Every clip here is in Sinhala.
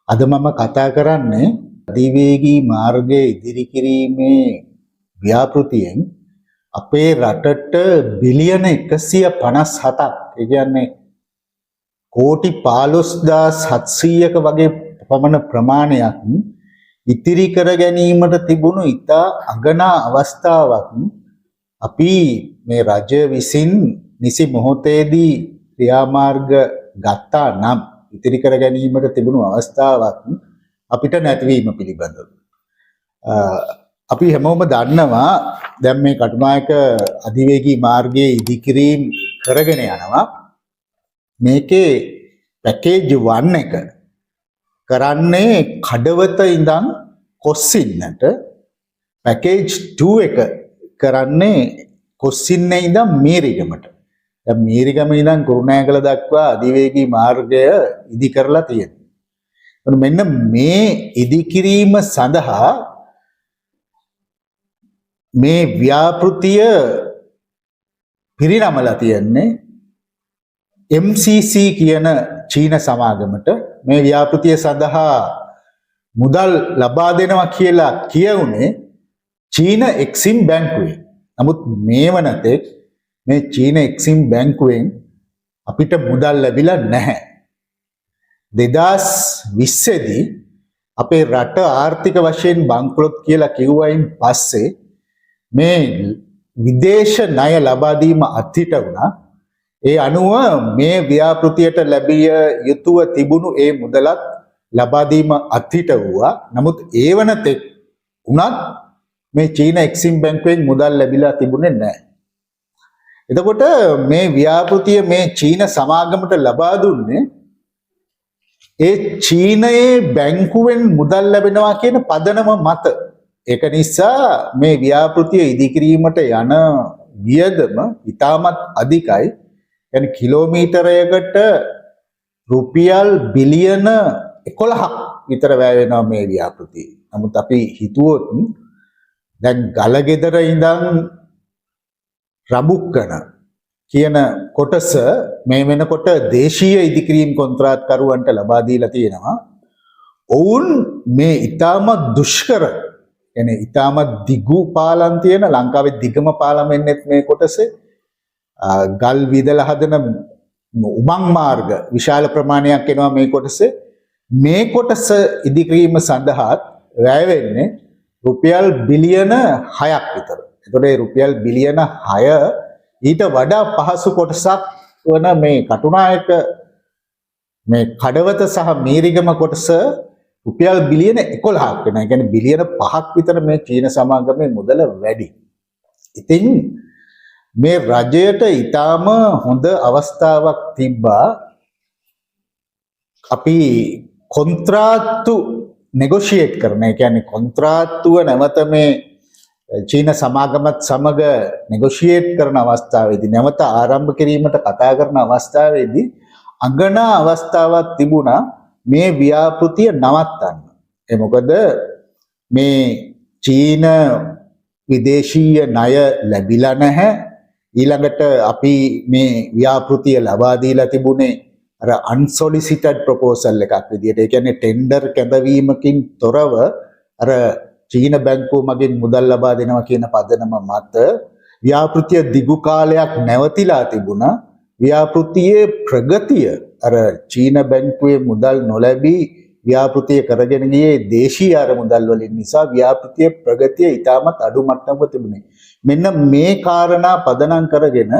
අද මම කතා කරන්නේ අධිවේගී මාර්ගයේ ඉදිරි කිරීමේ ව්‍යාපෘතියෙන් අපේ රටට බිලියන 157ක් ඒ කියන්නේ කෝටි 15700ක වගේ පමණ ප්‍රමාණයක් ඉතිරි කර ගැනීමට තිබුණු ඉතා අගනා අවස්ථාවක් අපි මේ රජය විසින් නිසි මොහොතේදී ක්‍රියාමාර්ග ගත්තා නම් ඉතිරි කර ගැනීමට තිබුණු අවස්ථාවක් අපිට නැතිවීම පිළිබඳව අපි හැමෝම දන්නවා දැන් මේ කටුනායක අධිවේගී මාර්ගයේ ඉදිකිරීම කරගෙන යනවා මේකේ පැකේජ් 1 එක කරන්නේ කඩවත ඉඳන් කොස්සින්නට පැකේජ් 2 එක කරන්නේ කොස්සින්නේ ඉඳන් මීරිගමට දැන් මීරිගම ඉඳන් කුරුණෑගල දක්වා අධිවේගී මාර්ගය ඉදි කරලා තියෙනවා. මෙන්න මේ ඉදිකිරීම සඳහා මේ ව්‍යාපෘතිය පිරිනමලා තියෙන්නේ MCC කියන චීන සමාගමට මේ ව්‍යාපෘතිය සඳහා මුදල් ලබා දෙනවා කියලා කියුනේ චීන එක්සිම් බැංකුවේ. නමුත් මේ වනතෙක් මේ චීන එක්සිම් බැංකුවෙන් අපිට මුදල් ලැබිලා නැහැ. 2020 දී අපේ රට ආර්ථික වශයෙන් බංකොලොත් කියලා කිව්වයින් පස්සේ මේ විදේශ ණය ලබා දීම අත්හිට වුණා. ඒ අනුව මේ ව්‍යාපෘතියට ලැබිය යුතුව තිබුණු ඒ මුදලත් ලබා දීම අත්හිට වුණා. නමුත් ඒ වනතෙක් උනත් මේ චීන එක්සිම් බැංකුවෙන් මුදල් ලැබිලා තිබුණේ නැහැ. එතකොට මේ ව්‍යාපෘතිය මේ චීන සමාගමට ලබා දුන්නේ ඒ චීනයේ බැංකුවෙන් මුදල් ලැබෙනවා කියන පදනම මත. ඒක නිසා මේ ව්‍යාපෘතිය ඉදිකිරීමට යන වියදම ඉතාමත් අධිකයි. يعني කිලෝමීටරයකට රුපියල් බිලියන 11ක් විතර වැය වෙනවා මේ ව්‍යාපෘතිය. නමුත් අපි හිතුවොත් දැන් ගලගෙදර ඉඳන් රඹුක්කන කියන කොටස මේ වෙනකොට දේශීය ඉදිකිරීම් කොන්ත්‍රාත්කරුවන්ට ලබා දීලා තියෙනවා. ඔවුන් මේ ඉතාමත් දුෂ්කර يعني ඉතාමත් දිගු පාලම් තියෙන ලංකාවේ දිගම පාලම් වෙන්නේ මේ කොටසේ ගල් විදලා හදන උමං මාර්ග විශාල ප්‍රමාණයක් එනවා මේ කොටසේ. මේ කොටස ඉදිකිරීම සඳහා වැය වෙන්නේ රුපියල් බිලියන 6ක් විතර. එතකොට මේ රුපියල් බිලියන 6 ඊට වඩා පහසු කොටසක් වන මේ කටුනායක මේ කඩවත සහ මීරිගම කොටස රුපියල් බිලියන 11ක් වෙනවා. ඒ කියන්නේ බිලියන 5ක් විතර මේ චීන සමාගමේ මුදල වැඩි. ඉතින් මේ රජයට ඊටාම හොඳ අවස්ථාවක් තිබ්බා. අපි කොන්ත්‍රාත්තු නෙගොෂියේට් කරන. ඒ කියන්නේ කොන්ත්‍රාත්තුව නැවත මේ චීන සමාගමත් සමග නෙගොෂියේට් කරන අවස්ථාවේදී නැවත ආරම්භ කිරීමට කතා කරන අවස්ථාවේදී අගනා අවස්ථාවක් තිබුණා මේ ව්‍යාපෘතිය නවත්තන්න. ඒ මොකද මේ චීන විදේශීය ණය ලැබිලා නැහැ. ඊළඟට අපි මේ ව්‍යාපෘතිය ලබා දීලා තිබුණේ අර අන්සොලිසිටඩ් ප්‍රොපෝසල් එකක් විදියට. ඒ කියන්නේ ටෙන්ඩර් කැඳවීමකින් තොරව අර චීන බැංකුව මගින් මුදල් ලබා දෙනවා කියන පදනම මත ව්‍යාපෘතිය දිගු කාලයක් නැවතිලා තිබුණා. ව්‍යාපෘතියේ ප්‍රගතිය අර චීන බැංකුවේ මුදල් නොලැබී ව්‍යාපෘතිය කරගෙන ගියේ දේශීය අරමුදල් වලින් නිසා ව්‍යාපෘතියේ ප්‍රගතිය ඉතාමත් අඩු මට්ටමක තිබුණේ. මෙන්න මේ කාරණා පදනම් කරගෙන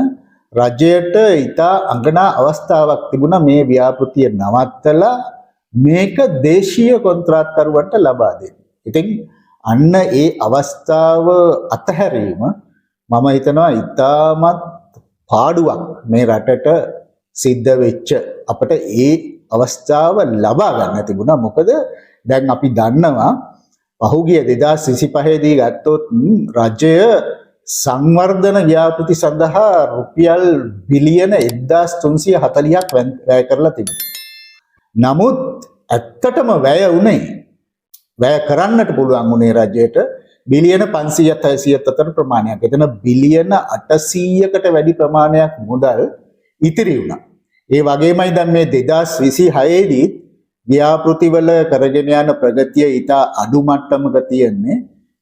රජයට ඉතා අගනා අවස්ථාවක් තිබුණා මේ ව්‍යාපෘතිය නවත්තලා මේක දේශීය කොන්ත්‍රාත්කරුවන්ට ලබා දෙන්න. ඉතින් අන්න ඒ අවස්ථාව අතහැරීම මම හිතනවා ඉතාමත් පාඩුවක් මේ රටට සිද්ධ වෙච්ච අපිට ඒ අවස්ථාව ලබා ගන්න තිබුණා. මොකද දැන් අපි දන්නවා පහුගිය 2025 දී ගත්තොත් රජය සංවර්ධන ව්‍යාපෘති සඳහා රුපියල් බිලියන 1340ක් වැය කරලා තිබුණා. නමුත් ඇත්තටම වැය උනේ වැය කරන්නට පුළුවන් උනේ රජයට බිලියන 500ත් 600ත් අතර ප්‍රමාණයක්. එතන බිලියන 800කට වැඩි ප්‍රමාණයක් මුදල් ඉතිරි වුණා. ඒ වගේමයි දැන් මේ 2026 දී ව්‍යාපෘතිවල කරගෙන යන ප්‍රගතිය ඊට අඩු මට්ටමක තියෙන්නේ.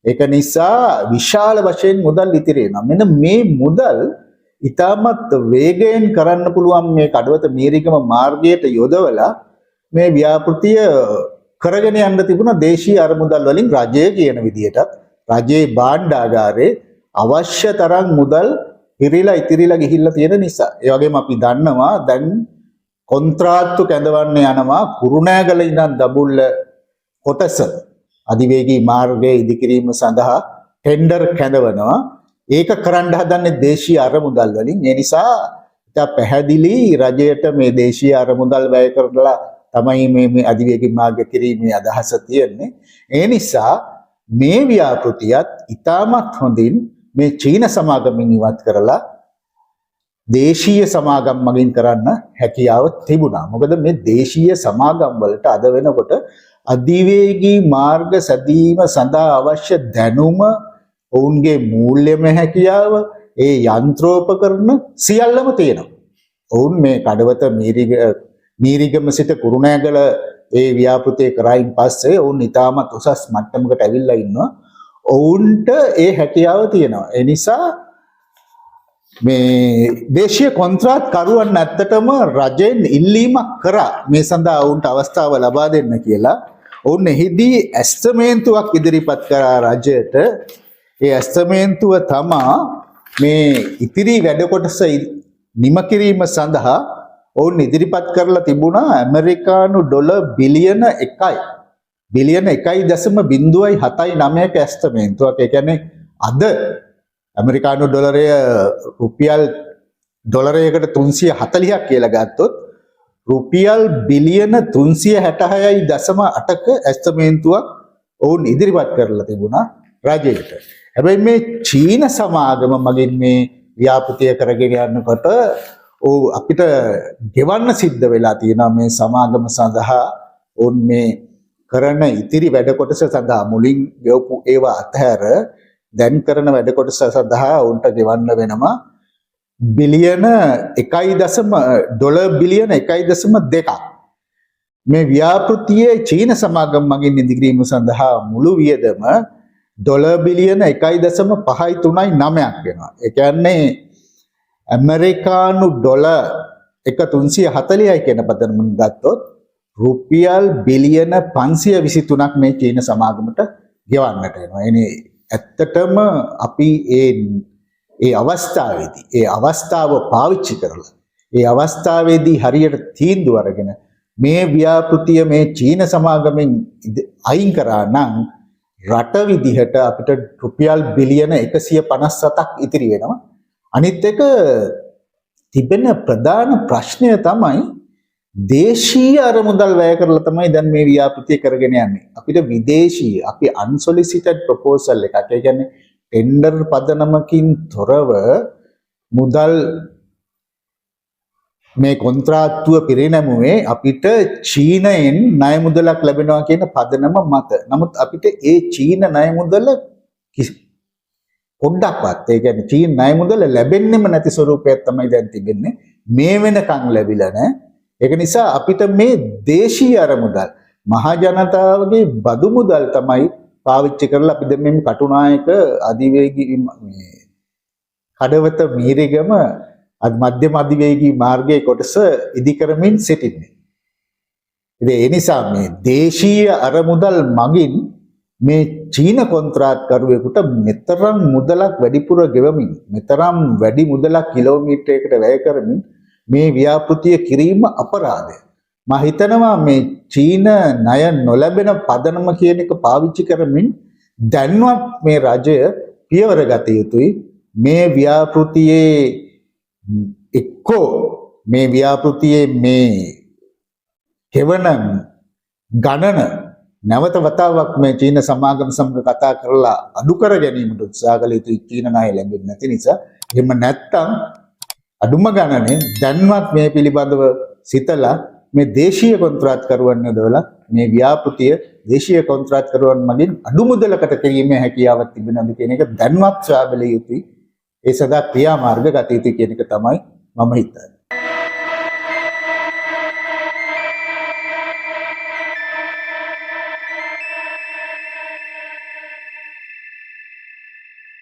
ඒක නිසා විශාල වශයෙන් මුදල් ඉතිරි වෙනවා. මෙන්න මේ මුදල් ඊටමත් වේගයෙන් කරන්න පුළුවන් මේ කඩවත මීරිගම මාර්ගයට යොදවලා මේ ව්‍යාපෘතිය කරගෙන යන්න තිබුණ දේශීය අරමුදල් වලින් රජය කියන විදිහට රජයේ භාණ්ඩාගාරයේ අවශ්‍ය තරම් මුදල් ඉරිලා ඉතිරිලා ගිහිල්ලා තියෙන නිසා. ඒ වගේම අපි දන්නවා දැන් කොන්ත්‍රාත්තු කැඳවන්න යනවා කුරුණෑගල ඉඳන් දඹුල්ල කොටස අධිවේගී මාර්ගයේ ඉදිකිරීම සඳහා ටෙන්ඩර් කැඳවනවා. ඒක කරන්න හදන්නේ දේශීය අරමුදල් වලින්. ඒ නිසා ඉතා පැහැදිලි රජයට මේ දේශීය අරමුදල් වැය කරලා තමයි මේ අධිවේගී මාර්ග කිරීමේ අදහස තියෙන්නේ. ඒ නිසා මේ ව්‍යාපෘතියත් ඉතාමත් හොඳින් මේ චීන සමාගමින් ඉවත් කරලා දේශීය සමාගම් මගින් කරන්න හැකියාව තිබුණා. මොකද මේ දේශීය සමාගම් වලට අද වෙනකොට අධිවේගී මාර්ග සැදීම සඳහා අවශ්‍ය දැනුම, ඔවුන්ගේ මූල්‍යමය හැකියාව, ඒ යන්ත්‍රෝපකරණ සියල්ලම තියෙනවා. ඔවුන් මේ කඩවත මීරිගම සිට කුරුණෑගල ඒ ව්‍යාපෘතිය කරයින් පස්සේ ඔවුන් ඉතාමත් උසස් මට්ටමකට ඇවිල්ලා ඉන්නවා. ඔවුන්ට ඒ හැකියාව තියෙනවා. ඒ නිසා මේ දේශීය කොන්ත්‍රාත් කරුවන් ඇත්තටම රජයෙන් ඉල්ලීමක් කරා මේ සඳහා ඔවුන්ට අවස්ථාව ලබා දෙන්න කියලා. ඔවුන් එහිදී ඇස්තමේන්තුවක් ඉදිරිපත් කරා රජයට. ඒ ඇස්තමේන්තුව තමා මේ ඉතිරි වැඩ කොටස නිම කිරීම සඳහා ඔවුන් ඉදිරිපත් කරලා තිබුණා ඇමරිකානු ඩොලර් බිලියන 1යි. බිලියන 1.079ක ඇස්තමේන්තුවක්. ඒ කියන්නේ අද ඇමරිකානු ඩොලරය රුපියල් ඩොලරයකට 340ක් කියලා ගත්තොත් රුපියල් බිලියන 366.8ක ඇස්තමේන්තුවක් ඔවුන් ඉදිරිපත් කරලා තිබුණා රජයට. හැබැයි මේ චීන සමාගම මගින් මේ ව්‍යාපෘතිය කරගෙන යනකොට අපිට ගෙවන්න සිද්ධ වෙලා තියෙනවා මේ සමාගම සඳහා ඔවුන් මේ කරන ඉතිරි වැඩ කොටස සඳහා මුලින් ගෙවපු ඒවා අතහැර දැන් කරන වැඩ කොටස සඳහා උන්ට ගෙවන්න වෙනවා බිලියන 1. ඩොලර් බිලියන 1.2ක්. මේ ව්‍යාපෘතියේ චීන සමාගම් මගින් ඉදිකිරීම සඳහා මුළු වියදම ඩොලර් බිලියන 1.539ක් වෙනවා. ඒ කියන්නේ ඇමරිකානු ඩොලර් 340යි කියන පදනමින් ගත්තොත් රුපියල් බිලියන 523ක් මේ චීන සමාගමට ගෙවන්නට වෙනවා. එනේ ඇත්තටම අපි ඒ අවස්ථාවේදී ඒ අවස්ථාව පාවිච්චි කරලා ඒ අවස්ථාවේදී හරියට තීන්දුව අරගෙන මේ ව්‍යාපෘතිය මේ චීන සමාගමෙන් අයින් කරා නම් රට විදිහට අපිට රුපියල් බිලියන 157ක් ඉතිරි වෙනවා. අනිත් එක තිබෙන ප්‍රධාන ප්‍රශ්නය තමයි දේශීය අරමුදල් වැය කරලා තමයි දැන් මේ ව්‍යාපෘතිය කරගෙන යන්නේ. අපිට විදේශීය අපි අන්සොලිසිටඩ් ප්‍රොපෝසල් එකක්, ඒ කියන්නේ ටෙන්ඩර් පදනමකින් තොරව මුදල් මේ කොන්ත්‍රාත්තුව පිරිනැමුවේ අපිට චීනයෙන් ණය මුදලක් ලැබෙනවා කියන පදනම මත. නමුත් අපිට ඒ චීන ණය මුදල පොඩ්ඩක්වත් ඒ කියන්නේ චීන ණය මුදල ලැබෙන්නෙම නැති ස්වරූපයක් තමයි දැන් තිබෙන්නේ. මේ වෙනකන් ලැබිලා නැහැ. ඒක නිසා අපිට මේ දේශීය අරමුදල් මහා ජනතාවගේ බදු මුදල් තමයි පාවිච්චි කරලා අපි දැන් මේ කටුනායක අධිවේගී කඩවත මීරිගම මධ්‍යම අධිවේගී මාර්ගයේ කොටස ඉදිකරමින් සිටින්නේ. ඉතින් ඒ නිසා මේ දේශීය අරමුදල් මගින් මේ චීන කොන්ත්‍රාත්කරුවෙකුට මෙතරම් මුදලක් වැඩිපුර ගෙවමින් මෙතරම් වැඩි මුදලක් කිලෝමීටරයකට වැය කරමින් මේ ව්‍යාපෘතිය කිරීම අපරාධය. මම හිතනවා මේ චීන ණය නොලැබෙන පදනම කියන එක පාවිච්චි කරමින් දැන්වත් මේ රජය පියවර ගත යුතුයි. මේ ව්‍යාපෘතියේ එක්කෝ මේ ව්‍යාපෘතියේ මේ කෙවන ගණන නැවත වතාවක් මේ චීන සමාගම සමග කතා කරලා අඩු කර ගැනීමට උත්සාහ කළ යුතුයි. චීන ණය ලැබෙන්නේ නැති නිසා. එහෙම නැත්නම් අඩුම ගණනේ දැන්වත් මේ පිළිබඳව සිතලා මේ දේශීය කොන්ත්‍රාත්කරුවන් යොදවලා මේ ව්‍යාපෘතිය දේශීය කොන්ත්‍රාත්කරුවන් මගින් අඩු මුදලකට කිරීමේ හැකියාවක් තිබෙනවද කියන එක දැන්වත් සොයා බැලිය යුතුයි. ඒ සඳහා ක්‍රියාමාර්ග ගත යුතුයි කියන එක තමයි මම හිතන්නේ.